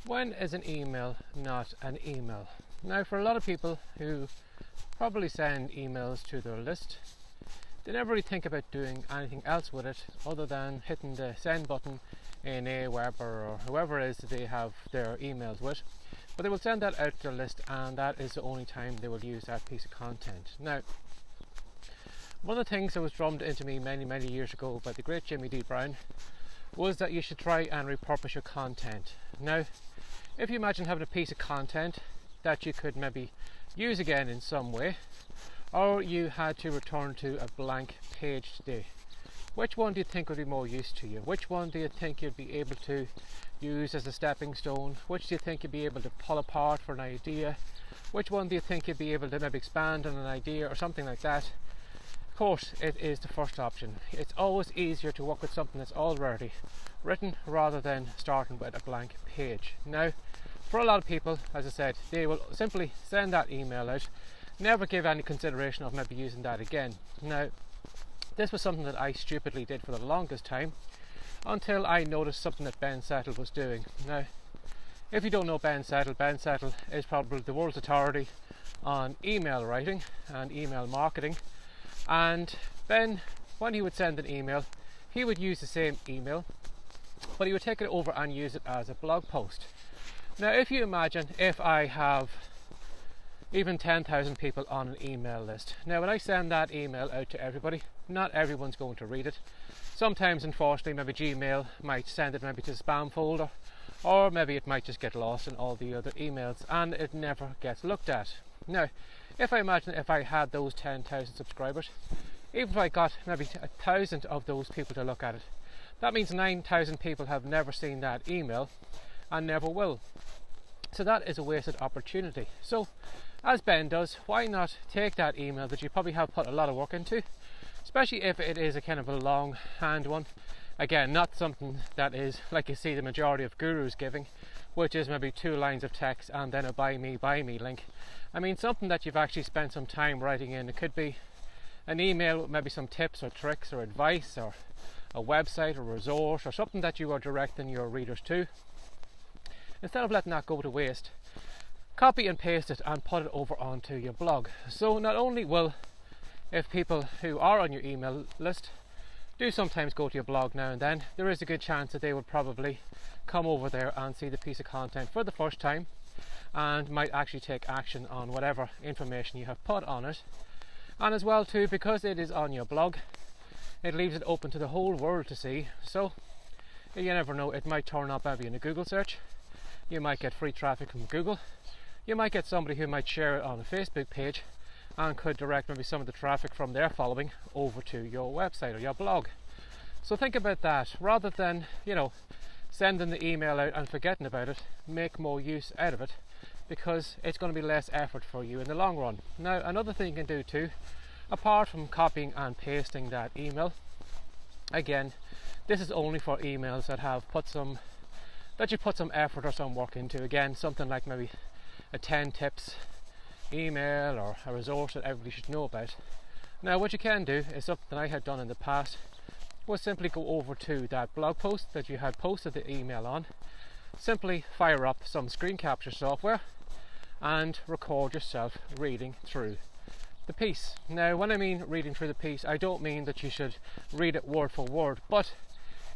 When is an email not an email? Now, for a lot of people who probably send emails to their list, they never really think about doing anything else with it other than hitting the send button in Aweber or whoever it is that they have their emails with. But they will send that out to their list, and that is the only time they will use that piece of content. Now, one of the things that was drummed into me many years ago by the great Jimmy D. Brown was that you should try and repurpose your content. Now, if you imagine having a piece of content that you could maybe use again in some way, or you had to return to a blank page today, which one do you think would be more use to you? Which one do you think you'd be able to use as a stepping stone? Which do you think you'd be able to pull apart for an idea? Which one do you think you'd be able to maybe expand on an idea or something like that? Of course, it is the first option. It's always easier to work with something that's already written rather than starting with a blank page. Now, for a lot of people, as I said, they will simply send that email out, never give any consideration of maybe using that again. Now, this was something that I stupidly did for the longest time until I noticed something that Ben Settle was doing. Now, if you don't know Ben Settle is probably the world's authority on email writing and email marketing. And Ben, when he would send an email, he would use the same email, but he would take it over and use it as a blog post. Now, if you imagine if I have even 10,000 people on an email list. Now, when I send that email out to everybody, not everyone's going to read it. Sometimes, unfortunately, maybe Gmail might send it maybe to the spam folder, or maybe it might just get lost in all the other emails and it never gets looked at. Now, if I imagine if I had those 10,000 subscribers, even if I got maybe 1,000 of those people to look at it, that means 9,000 people have never seen that email and never will. So that is a wasted opportunity. So, as Ben does, why not take that email that you probably have put a lot of work into, especially if it is a kind of a long hand one. Again, not something that is like you see the majority of gurus giving, which is maybe 2 lines of text and then a buy me link. I mean, something that you've actually spent some time writing in. It could be an email with maybe some tips or tricks or advice or a website or resource or something that you are directing your readers to. Instead of letting that go to waste, copy and paste it and put it over onto your blog. So not only will, if people who are on your email list do sometimes go to your blog now and then, there is a good chance that they would probably come over there and see the piece of content for the first time and might actually take action on whatever information you have put on it. And as well too, because it is on your blog, it leaves it open to the whole world to see. So you never know, it might turn up maybe in a Google search. You might get free traffic from Google. You might get somebody who might share it on a Facebook page and could direct maybe some of the traffic from their following over to your website or your blog. So think about that. Rather than, sending the email out and forgetting about it, make more use out of it, because it's going to be less effort for you in the long run. Now, another thing you can do too, apart from copying and pasting that email, again, this is only for emails that you put some effort or some work into. Again, something like maybe a 10 tips email or a resource that everybody should know about. Now, what you can do is something I had done in the past, was simply go over to that blog post that you had posted the email on, simply fire up some screen capture software and record yourself reading through the piece. Now, when I mean reading through the piece, I don't mean that you should read it word for word, but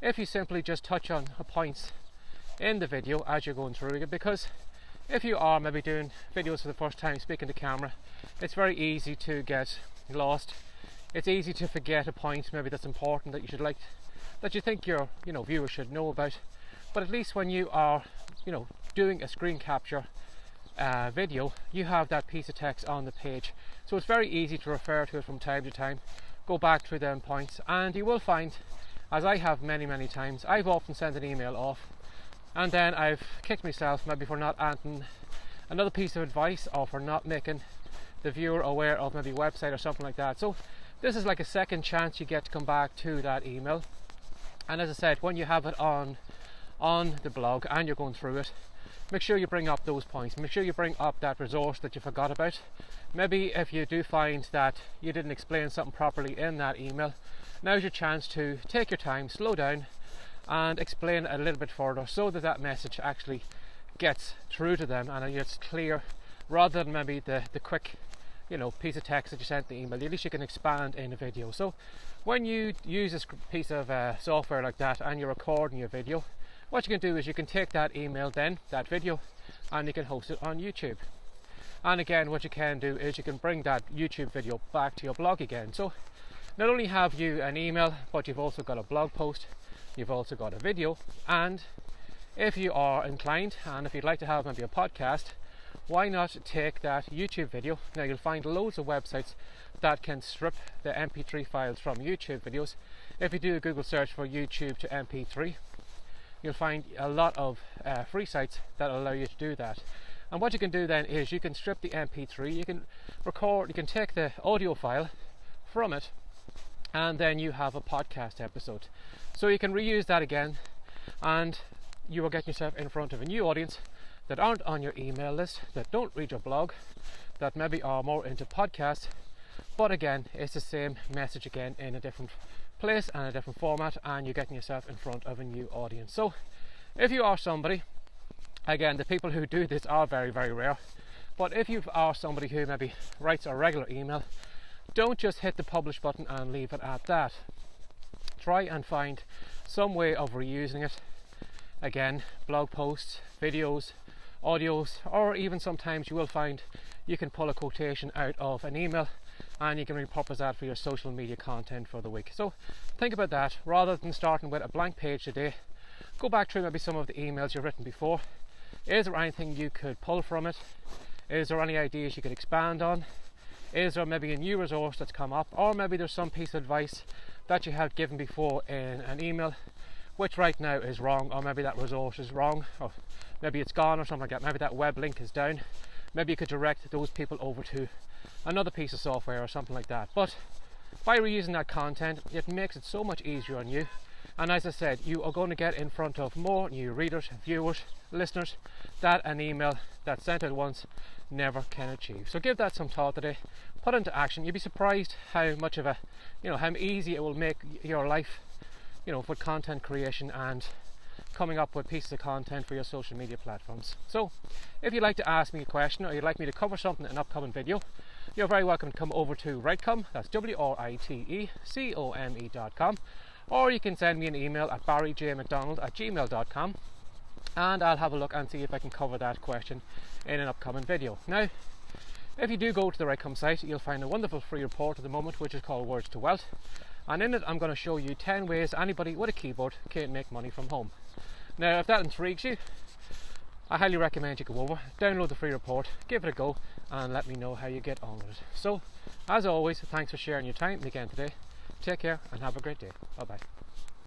if you simply just touch on points in the video as you're going through it, because if you are maybe doing videos for the first time, speaking to camera, it's very easy to get lost. It's easy to forget a point maybe that's important that you think your viewers should know about. But at least when you are doing a screen capture video, you have that piece of text on the page, so it's very easy to refer to it from time to time, go back through them points, and you will find, as I have many times, I've often sent an email off and then I've kicked myself maybe for not adding another piece of advice or for not making the viewer aware of maybe a website or something like that. So this is like a second chance you get to come back to that email. And as I said, when you have it on the blog and you're going through it, make sure you bring up those points. Make sure you bring up that resource that you forgot about. Maybe if you do find that you didn't explain something properly in that email, now's your chance to take your time, slow down and explain a little bit further, so that message actually gets through to them and it's clear, rather than maybe the quick piece of text that you sent the email. At least you can expand in a video. So when you use this piece of software like that and you're recording your video, what you can do is you can take that email then, that video, and you can host it on YouTube. And again, what you can do is you can bring that YouTube video back to your blog again. So not only have you an email, but you've also got a blog post, you've also got a video, and if you are inclined and if you'd like to have maybe a podcast, why not take that YouTube video? Now you'll find loads of websites that can strip the MP3 files from YouTube videos. If you do a Google search for YouTube to MP3, you'll find a lot of free sites that allow you to do that. And what you can do then is you can strip the MP3, you can record, you can take the audio file from it, and then you have a podcast episode. So you can reuse that again, and you will get yourself in front of a new audience that aren't on your email list, that don't read your blog, that maybe are more into podcasts, but again, it's the same message again in a different place and a different format, and you're getting yourself in front of a new audience. So if you are somebody, again, the people who do this are very, very rare, but if you are somebody who maybe writes a regular email, don't just hit the publish button and leave it at that. Try and find some way of reusing it. Again, blog posts, videos, audios, or even sometimes you will find you can pull a quotation out of an email and you can repurpose that for your social media content for the week. So think about that. Rather than starting with a blank page today, go back through maybe some of the emails you've written before. Is there anything you could pull from it? Is there any ideas you could expand on? Is there maybe a new resource that's come up, or maybe there's some piece of advice that you have given before in an email which right now is wrong, or maybe that resource is wrong, or maybe it's gone or something like that. Maybe that web link is down. Maybe you could direct those people over to another piece of software or something like that. But by reusing that content, it makes it so much easier on you. And as I said, you are going to get in front of more new readers, viewers, listeners that an email that's sent out once never can achieve. So give that some thought today, put it into action. You'd be surprised how much of a, how easy it will make your life, with content creation and coming up with pieces of content for your social media platforms. So if you'd like to ask me a question, or you'd like me to cover something in an upcoming video, you're very welcome to come over to Writecome, that's WRITECOME.com, or you can send me an email at barryjmcdonald@gmail.com, and I'll have a look and see if I can cover that question in an upcoming video. Now, if you do go to the Writecome site, you'll find a wonderful free report at the moment which is called Words to Wealth, and in it I'm going to show you 10 ways anybody with a keyboard can make money from home. Now, if that intrigues you, I highly recommend you go over, download the free report, give it a go, and let me know how you get on with it. So, as always, thanks for sharing your time again today. Take care and have a great day. Bye bye.